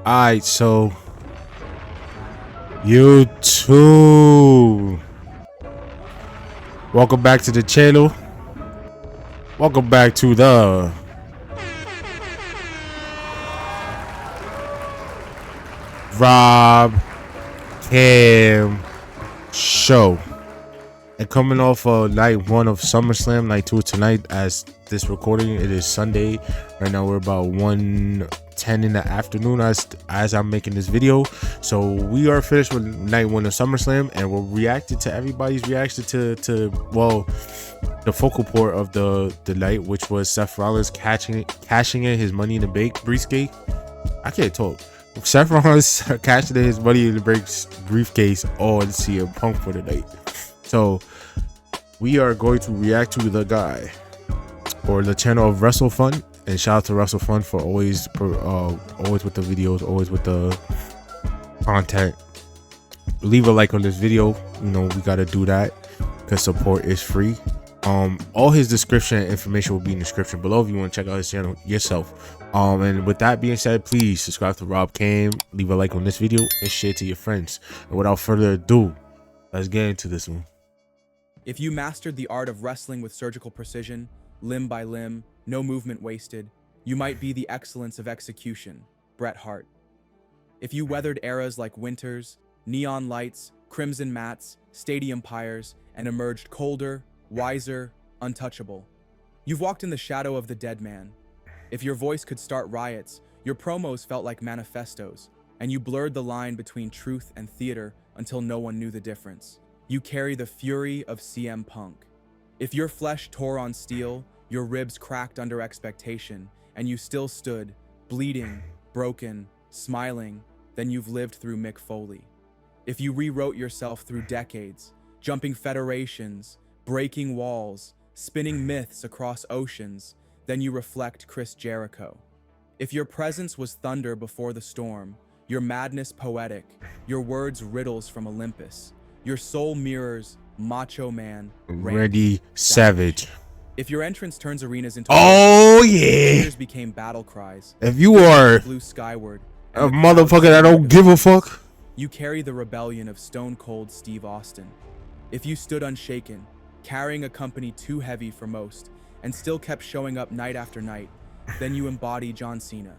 Alright, so YouTube, welcome back to the channel. Welcome back to the Rob Cam Show. And coming off of night 1 of SummerSlam, night 2 tonight. As this recording, it is Sunday. Right now we're about 1:10 in the afternoon as I'm making this video. So we are finished with night 1 of SummerSlam, and we're reacting to everybody's reaction to the focal point of the night, which was Seth Rollins cashing in his Money in the Bank briefcase. I can't talk. Seth Rollins cashing in his Money in the Bank briefcase on CM Punk for the night. So we are going to react to the guy or the channel of WrestleFun, and shout out to WrestleFun for always with the videos, always with the content. Leave a like on this video. You know, we got to do that because support is free. All his description and information will be in the description below if you want to check out his channel yourself. And with that being said, please subscribe to Rob Cam, leave a like on this video, and share to your friends. And without further ado, let's get into this one. If you mastered the art of wrestling with surgical precision, limb by limb, no movement wasted, you might be the excellence of execution, Bret Hart. If you weathered eras like winters, neon lights, crimson mats, stadium pyres, and emerged colder, wiser, untouchable, you've walked in the shadow of the dead man. If your voice could start riots, your promos felt like manifestos, and you blurred the line between truth and theater until no one knew the difference. You carry the fury of CM Punk. If your flesh tore on steel, your ribs cracked under expectation, and you still stood, bleeding, broken, smiling, then you've lived through Mick Foley. If you rewrote yourself through decades, jumping federations, breaking walls, spinning myths across oceans, then you reflect Chris Jericho. If your presence was thunder before the storm, your madness poetic, your words riddles from Olympus, your soul mirrors Macho Man Randy Savage. If your entrance turns arenas into cheers became battle cries. If you are flew skyward, a motherfucker that don't give a fuck, you carry the rebellion of Stone Cold Steve Austin. If you stood unshaken, carrying a company too heavy for most, and still kept showing up night after night, then you embody John Cena.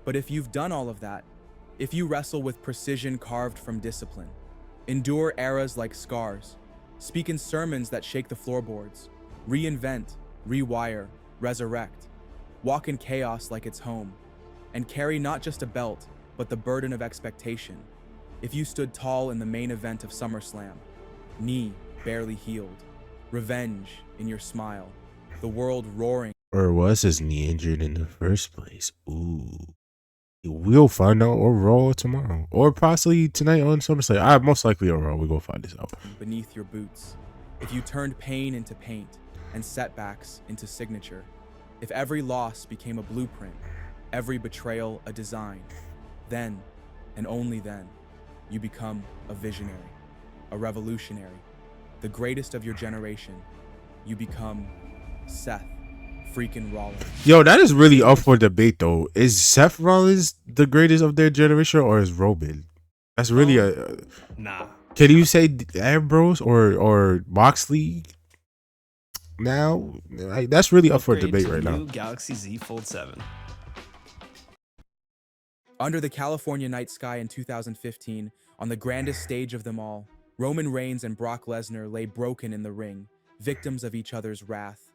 But if you've done all of that, if you wrestle with precision carved from discipline, endure eras like scars, speak in sermons that shake the floorboards, reinvent, rewire, resurrect, walk in chaos like it's home, and carry not just a belt, but the burden of expectation. If you stood tall in the main event of SummerSlam, knee barely healed, revenge in your smile, the world roaring. Or was his knee injured in the first place? Ooh. We'll find out on Raw tomorrow, or possibly tonight on SummerSlam. Most likely on Raw. We're gonna find this out. Beneath your boots, if you turned pain into paint and setbacks into signature, if every loss became a blueprint, every betrayal a design, then, and only then, you become a visionary, a revolutionary, the greatest of your generation. You become Seth freaking Rollins. Yo, that is really up for debate though. Is Seth Rollins the greatest of their generation, or is Roman? That's really nah. Can you say Ambrose or Moxley? Now, like, that's really up for debate right now. Galaxy Z Fold 7. Under the California night sky in 2015, on the grandest stage of them all, Roman Reigns and Brock Lesnar lay broken in the ring, victims of each other's wrath.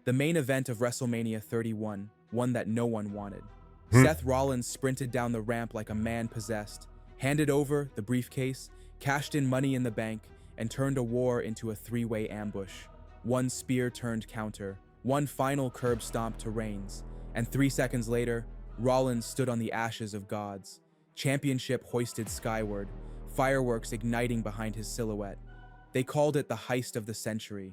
The main event of WrestleMania 31, one that no one wanted. Seth Rollins sprinted down the ramp like a man possessed, handed over the briefcase, cashed in Money in the Bank, and turned a war into a three-way ambush. One spear turned counter, one final curb stomp to Reigns, and 3 seconds later, Rollins stood on the ashes of gods, championship hoisted skyward, fireworks igniting behind his silhouette. They called it the heist of the century.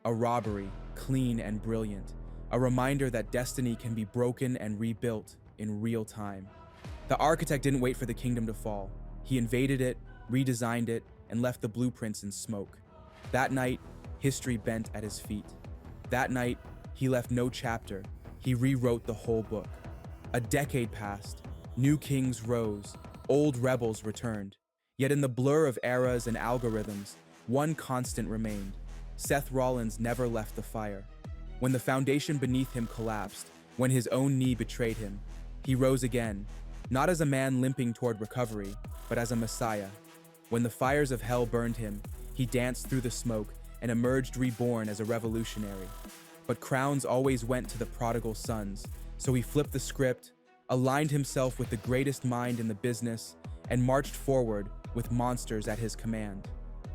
A robbery, clean and brilliant. A reminder that destiny can be broken and rebuilt in real time. The architect didn't wait for the kingdom to fall. He invaded it, redesigned it, and left the blueprints in smoke. That night, history bent at his feet. That night, he left no chapter. He rewrote the whole book. A decade passed. New kings rose, old rebels returned. Yet in the blur of eras and algorithms, one constant remained. Seth Rollins never left the fire. When the foundation beneath him collapsed, when his own knee betrayed him, he rose again, not as a man limping toward recovery, but as a messiah. When the fires of hell burned him, he danced through the smoke and emerged reborn as a revolutionary. But crowns always went to the prodigal sons, so he flipped the script, aligned himself with the greatest mind in the business, and marched forward with monsters at his command.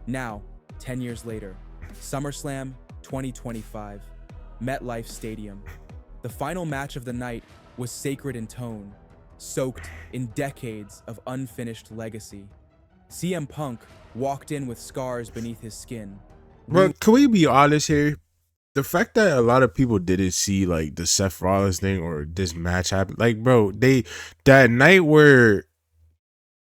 Now, 10 years later, SummerSlam 2025, MetLife Stadium. The final match of the night was sacred in tone, soaked in decades of unfinished legacy. CM Punk walked in with scars beneath his skin. But can we be honest here? The fact that a lot of people didn't see like the Seth Rollins thing or this match happen, like, bro, that night where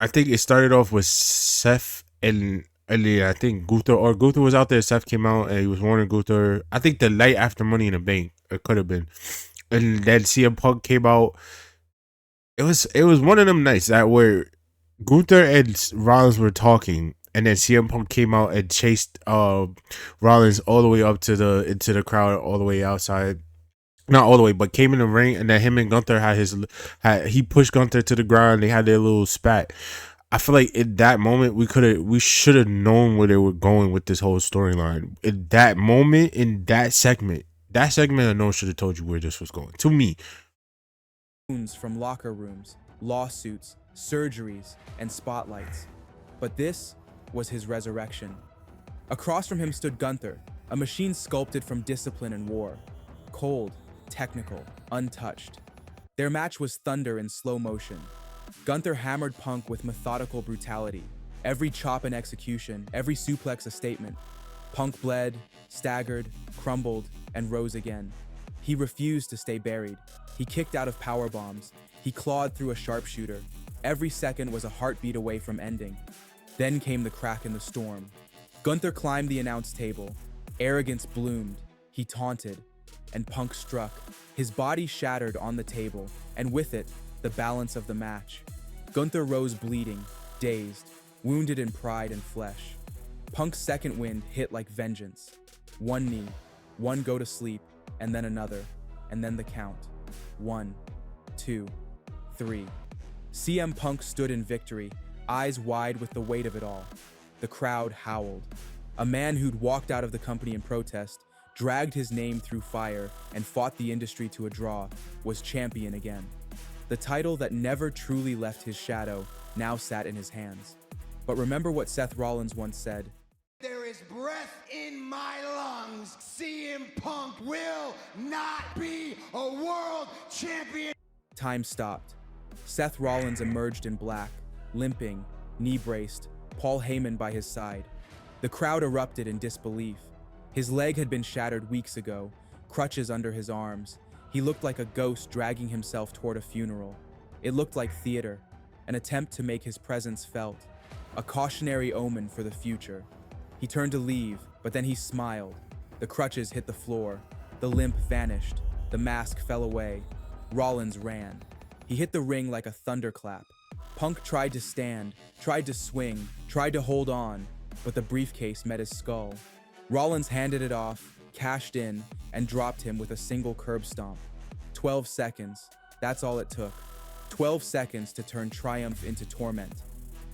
I think it started off with Seth and I think Gunther was out there. Seth came out and he was warning Gunther. I think the night after Money in the Bank, it could have been, and then CM Punk came out. It was one of them nights that where Gunther and Rollins were talking, and then CM Punk came out and chased Rollins all the way up to into the crowd, all the way outside. Not all the way, but came in the ring, and then him and Gunther he pushed Gunther to the ground. They had their little spat. I feel like in that moment we should have known where they were going with this whole storyline. In that moment, in that segment alone should have told you where this was going. To me, from locker rooms, lawsuits, surgeries, and spotlights. But this was his resurrection. Across from him stood Gunther, a machine sculpted from discipline and war. Cold, technical, untouched. Their match was thunder in slow motion. Gunther hammered Punk with methodical brutality. Every chop an execution, every suplex a statement. Punk bled, staggered, crumbled, and rose again. He refused to stay buried. He kicked out of power bombs. He clawed through a sharpshooter. Every second was a heartbeat away from ending. Then came the crack in the storm. Gunther climbed the announce table. Arrogance bloomed. He taunted. And Punk struck. His body shattered on the table, and with it, the balance of the match. Gunther rose bleeding, dazed, wounded in pride and flesh. Punk's second wind hit like vengeance. One knee, one go to sleep, and then another, and then the count. 1, 2, 3. CM Punk stood in victory, eyes wide with the weight of it all. The crowd howled. A man who'd walked out of the company in protest, dragged his name through fire, and fought the industry to a draw, was champion again. The title that never truly left his shadow now sat in his hands. But remember what Seth Rollins once said: "There is breath in my lungs. CM Punk will not be a world champion." Time stopped. Seth Rollins emerged in black, limping, knee-braced, Paul Heyman by his side. The crowd erupted in disbelief. His leg had been shattered weeks ago, crutches under his arms. He looked like a ghost dragging himself toward a funeral. It looked like theater, an attempt to make his presence felt, a cautionary omen for the future. He turned to leave, but then he smiled. The crutches hit the floor. The limp vanished. The mask fell away. Rollins ran. He hit the ring like a thunderclap. Punk tried to stand, tried to swing, tried to hold on, but the briefcase met his skull. Rollins handed it off, cashed in, and dropped him with a single curb stomp. 12 seconds, that's all it took. 12 seconds to turn triumph into torment.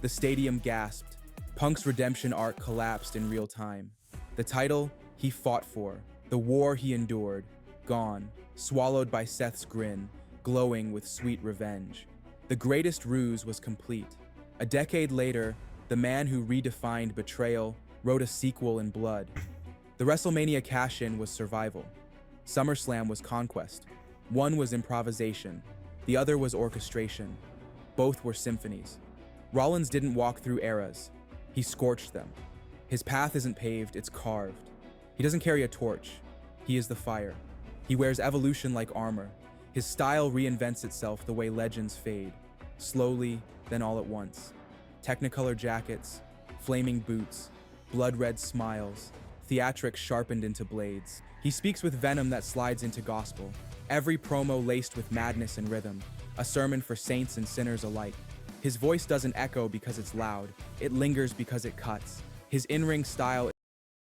The stadium gasped. Punk's redemption arc collapsed in real time. The title he fought for, the war he endured, gone, swallowed by Seth's grin, glowing with sweet revenge. The greatest ruse was complete. A decade later, the man who redefined betrayal wrote a sequel in blood. The WrestleMania cash-in was survival. SummerSlam was conquest. One was improvisation. The other was orchestration. Both were symphonies. Rollins didn't walk through eras. He scorched them. His path isn't paved, it's carved. He doesn't carry a torch. He is the fire. He wears evolution like armor. His style reinvents itself the way legends fade. Slowly, then all at once. Technicolor jackets, flaming boots, blood-red smiles, theatrics sharpened into blades. He speaks with venom that slides into gospel. Every promo laced with madness and rhythm. a sermon for saints and sinners alike. His voice doesn't echo because it's loud, it lingers because it cuts. His in-ring style.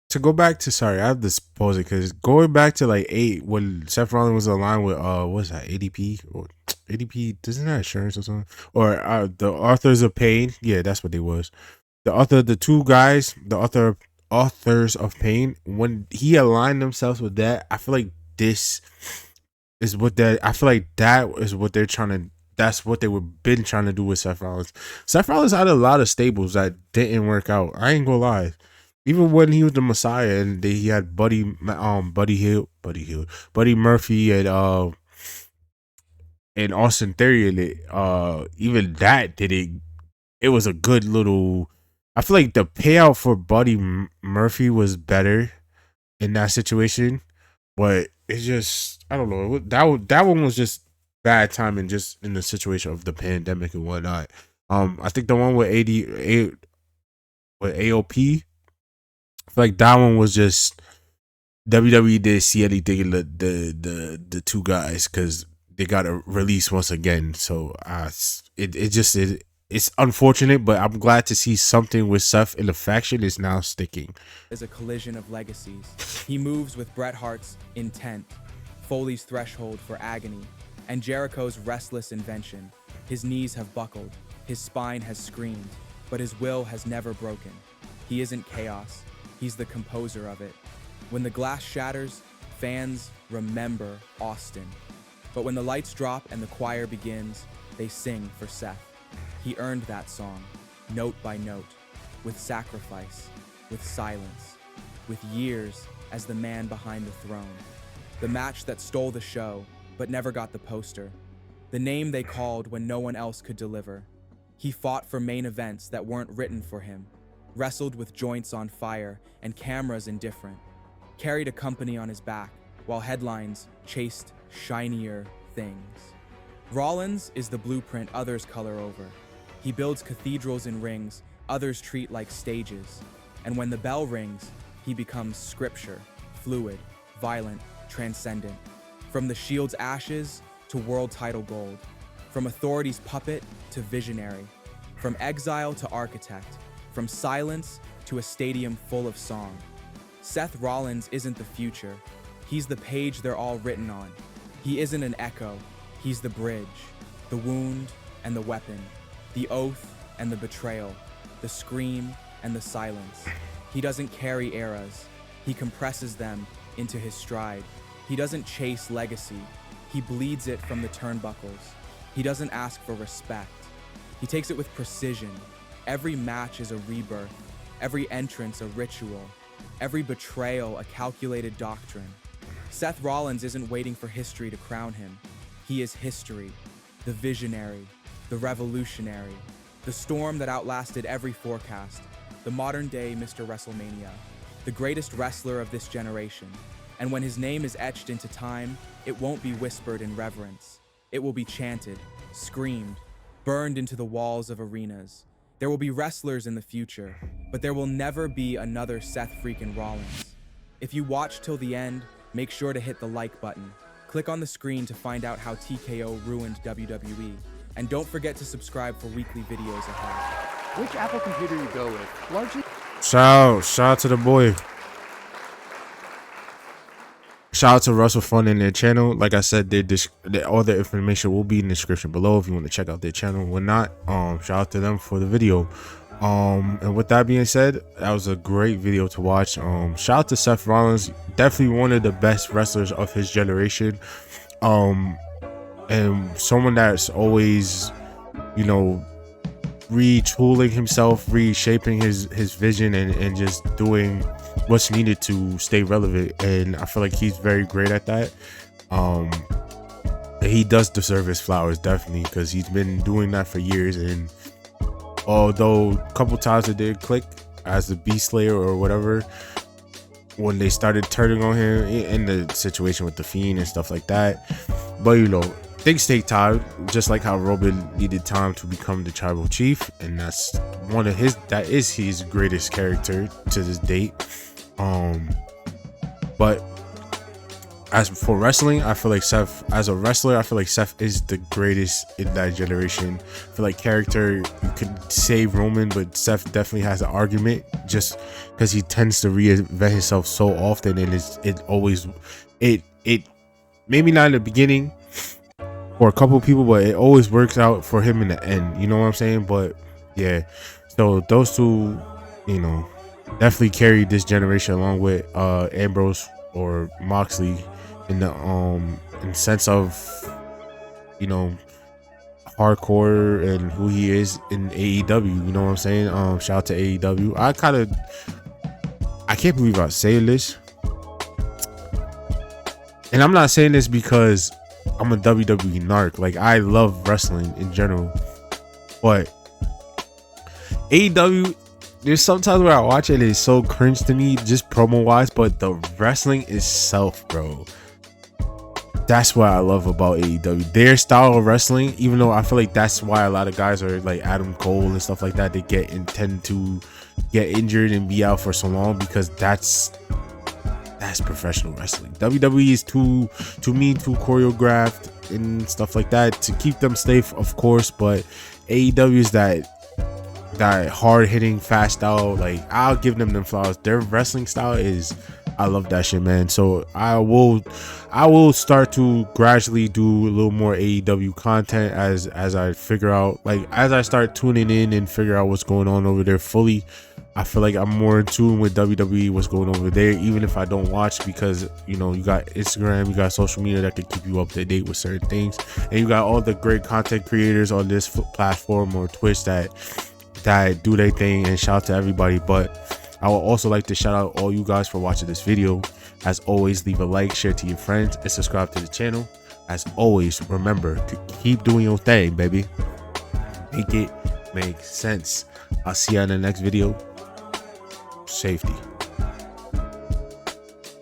To go back to, sorry, I have to pause it because going back to like 8 when Seth Rollins was aligned with what's that, ADP or ADP, isn't that insurance or something, or the Authors of Pain? Yeah, that's what they was. The two guys, the Authors of Pain, when he aligned themselves with that, I feel like this is what I feel like that is what they're trying to. That's what they were been trying to do with Seth Rollins. Seth Rollins had a lot of stables that didn't work out. I ain't gonna lie. Even when he was the Messiah and he had Buddy Murphy and Austin Theory in it, even that didn't. It was a good little. I feel like the payout for Buddy Murphy was better in that situation, but it's just, I don't know. That one was just bad timing, just in the situation of the pandemic and whatnot. I think the one with with AOP, I feel like that one was just WWE didn't see anything in the two guys because they got a release once again. So it's unfortunate, but I'm glad to see something with Seth in the faction is now sticking. Is a collision of legacies. He moves with Bret Hart's intent, Foley's threshold for agony, and Jericho's restless invention. His knees have buckled, his spine has screamed, but his will has never broken. He isn't chaos, he's the composer of it. When the glass shatters, fans remember Austin. But when the lights drop and the choir begins, they sing for Seth. He earned that song, note by note, with sacrifice, with silence, with years as the man behind the throne. The match that stole the show, but never got the poster. The name they called when no one else could deliver. He fought for main events that weren't written for him, wrestled with joints on fire and cameras indifferent, carried a company on his back while headlines chased shinier things. Rollins is the blueprint others color over. He builds cathedrals in rings others treat like stages. And when the bell rings, he becomes scripture, fluid, violent, transcendent. From the Shield's ashes to world title gold. From authority's puppet to visionary. From exile to architect. From silence to a stadium full of song. Seth Rollins isn't the future. He's the page they're all written on. He isn't an echo. He's the bridge, the wound and the weapon, the oath and the betrayal, the scream and the silence. He doesn't carry eras. He compresses them into his stride. He doesn't chase legacy. He bleeds it from the turnbuckles. He doesn't ask for respect. He takes it with precision. Every match is a rebirth. Every entrance a ritual. Every betrayal a calculated doctrine. Seth Rollins isn't waiting for history to crown him. He is history, the visionary, the revolutionary, the storm that outlasted every forecast, the modern-day Mr. WrestleMania, the greatest wrestler of this generation. And when his name is etched into time, it won't be whispered in reverence. It will be chanted, screamed, burned into the walls of arenas. There will be wrestlers in the future, but there will never be another Seth freaking Rollins. If you watch till the end, make sure to hit the like button. Click on the screen to find out how TKO ruined WWE. And don't forget to subscribe for weekly videos ahead. Which Apple computer you go with? Largely. Shout out to the boy. Shout out to Russell Fun and their channel. Like I said, all the information will be in the description below if you want to check out their channel. When not, shout out to them for the video. And with that being said, that was a great video to watch. Shout out to Seth Rollins, definitely one of the best wrestlers of his generation. And someone that's always, you know, retooling himself, reshaping his vision, and just doing what's needed to stay relevant. And I feel like he's very great at that. He does deserve his flowers, definitely, because he's been doing that for years. And although a couple times it did click as the Beast Slayer or whatever, when they started turning on him in the situation with the Fiend and stuff like that, but you know, things take time, just like how Roman needed time to become the tribal chief, and that's that is his greatest character to this date. But as for wrestling, I feel like Seth, as a wrestler, I feel like Seth is the greatest in that generation. I feel like character, you could save Roman, but Seth definitely has an argument just because he tends to reinvent himself so often, and it maybe not in the beginning for a couple of people, but it always works out for him in the end. You know what I'm saying? But yeah, so those two, you know, definitely carried this generation along with Ambrose or Moxley in the sense of, you know, hardcore and who he is in AEW. You know what I'm saying? Shout out to AEW. I can't believe I'm saying this, and I'm not saying this because I'm a WWE narc. Like, I love wrestling in general, but AEW, there's sometimes where I watch it, it's so cringe to me, just promo wise, but the wrestling itself, bro, that's what I love about AEW. Their style of wrestling, even though I feel like that's why a lot of guys are like Adam Cole and stuff like that, they tend to get injured and be out for so long, because that's professional wrestling. WWE is too choreographed and stuff like that to keep them safe, of course, but AEW is that hard hitting, fast style. Like, I'll give them flowers. Their wrestling style is, I love that shit, man. So I will start to gradually do a little more AEW content as I figure out, like, as I start tuning in and figure out what's going on over there fully. I feel like I'm more in tune with WWE, what's going on over there, even if I don't watch, because, you know, you got Instagram, you got social media that can keep you up to date with certain things, and you got all the great content creators on this platform or Twitch that do their thing, and shout out to everybody. But I would also like to shout out all you guys for watching this video. As always, leave a like, share to your friends, and subscribe to the channel. As always, remember to keep doing your thing, baby. Make it make sense. I'll see you in the next video. Safety.